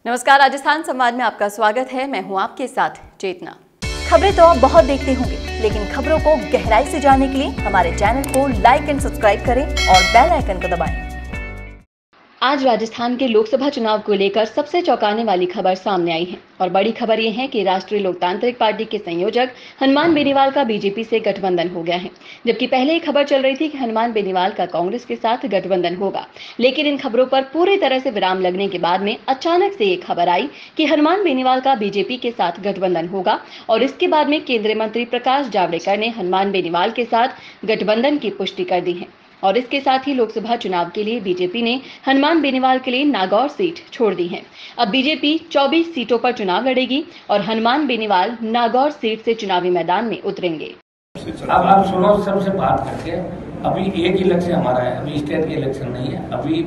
नमस्कार, राजस्थान संवाद में आपका स्वागत है। मैं हूं आपके साथ चेतना। खबरें तो आप बहुत देखते होंगे, लेकिन खबरों को गहराई से जानने के लिए हमारे चैनल को लाइक एंड सब्सक्राइब करें और बेल आइकन को दबाएं। आज राजस्थान के लोकसभा चुनाव को लेकर सबसे चौंकाने वाली खबर सामने आई है और बड़ी खबर यह है कि राष्ट्रीय लोकतांत्रिक पार्टी के संयोजक हनुमान बेनीवाल का बीजेपी से गठबंधन हो गया है। जबकि पहले ही खबर चल रही थी कि हनुमान बेनीवाल का कांग्रेस के साथ गठबंधन होगा, लेकिन इन खबरों पर पूरी तरह से विराम लगने के बाद में अचानक से ये खबर आई कि हनुमान बेनीवाल का बीजेपी के साथ गठबंधन होगा और इसके बाद में केंद्रीय मंत्री प्रकाश जावड़ेकर ने हनुमान बेनीवाल के साथ गठबंधन की पुष्टि कर दी है। और इसके साथ ही लोकसभा चुनाव के लिए बीजेपी ने हनुमान बेनीवाल के लिए नागौर सीट छोड़ दी है। अब बीजेपी 24 सीटों पर चुनाव लड़ेगी और हनुमान बेनीवाल नागौर सीट से चुनावी मैदान में उतरेंगे। अब आप सुनो, सबसे बात करके अभी एक इलेक्शन हमारा है, अभी स्टेट के इलेक्शन नहीं है। अभी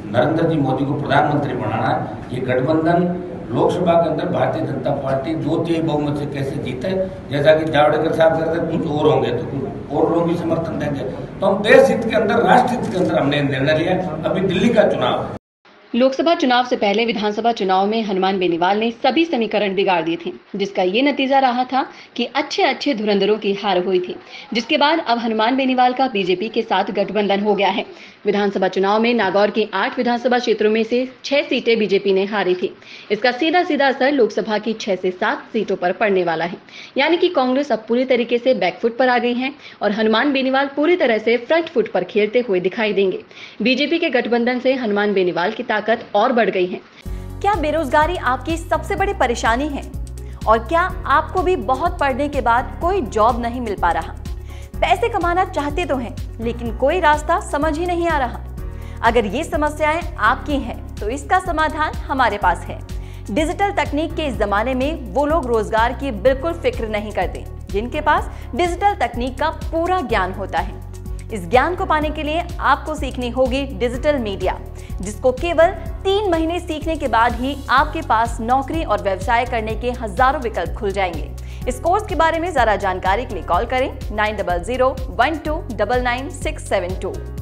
नरेंद्र जी मोदी को प्रधानमंत्री बनाना है। ये गठबंधन लोकसभा के अंदर भारतीय जनता पार्टी 2/3 बहुमत से कैसे जीते, जैसा कि जावड़ेकर साहब कहते कुछ और होंगे तो कुछ और लोग भी समर्थन देंगे। तो हम देश हित के अंदर, राष्ट्र हित के अंदर हमने निर्णय लिया। अभी दिल्ली का चुनाव है। लोकसभा चुनाव से पहले विधानसभा चुनाव में हनुमान बेनीवाल ने सभी समीकरण बिगाड़ दिए थे, जिसका ये नतीजा रहा था कि अच्छे धुरंधरों की हार हुई थी। जिसके बाद अब हनुमान बेनीवाल का बीजेपी के साथ गठबंधन हो गया है। विधानसभा चुनाव में नागौर के 8 विधानसभा क्षेत्रों में से 6 सीटें बीजेपी ने हारी थी। इसका सीधा असर लोकसभा की 6 से 7 सीटों पर पड़ने वाला है। यानी कि कांग्रेस अब पूरी तरीके से बैकफुट पर आ गई है और हनुमान बेनीवाल पूरी तरह से फ्रंट फुट पर खेलते हुए दिखाई देंगे। बीजेपी के गठबंधन से हनुमान बेनीवाल की ताकत और बढ़ गई है। क्या बेरोजगारी आपकी सबसे बड़ी परेशानी है? और क्या आपको भी बहुत पढ़ने के बाद कोई जॉब नहीं मिल पा रहा? पैसे कमाना चाहते तो हैं, लेकिन कोई रास्ता समझ ही नहीं आ रहा। अगर ये समस्याएं आपकी हैं, तो इसका समाधान हमारे पास है। डिजिटल तकनीक के इस जमाने में वो लोग रोजगार की बिल्कुल फिक्र नहीं करते जिनके पास डिजिटल तकनीक का पूरा ज्ञान होता है। इस ज्ञान को पाने के लिए आपको सीखनी होगी डिजिटल मीडिया, जिसको केवल 3 महीने सीखने के बाद ही आपके पास नौकरी और व्यवसाय करने के हजारों विकल्प खुल जाएंगे। इस कोर्स के बारे में ज्यादा जानकारी के लिए कॉल करें 9001299672।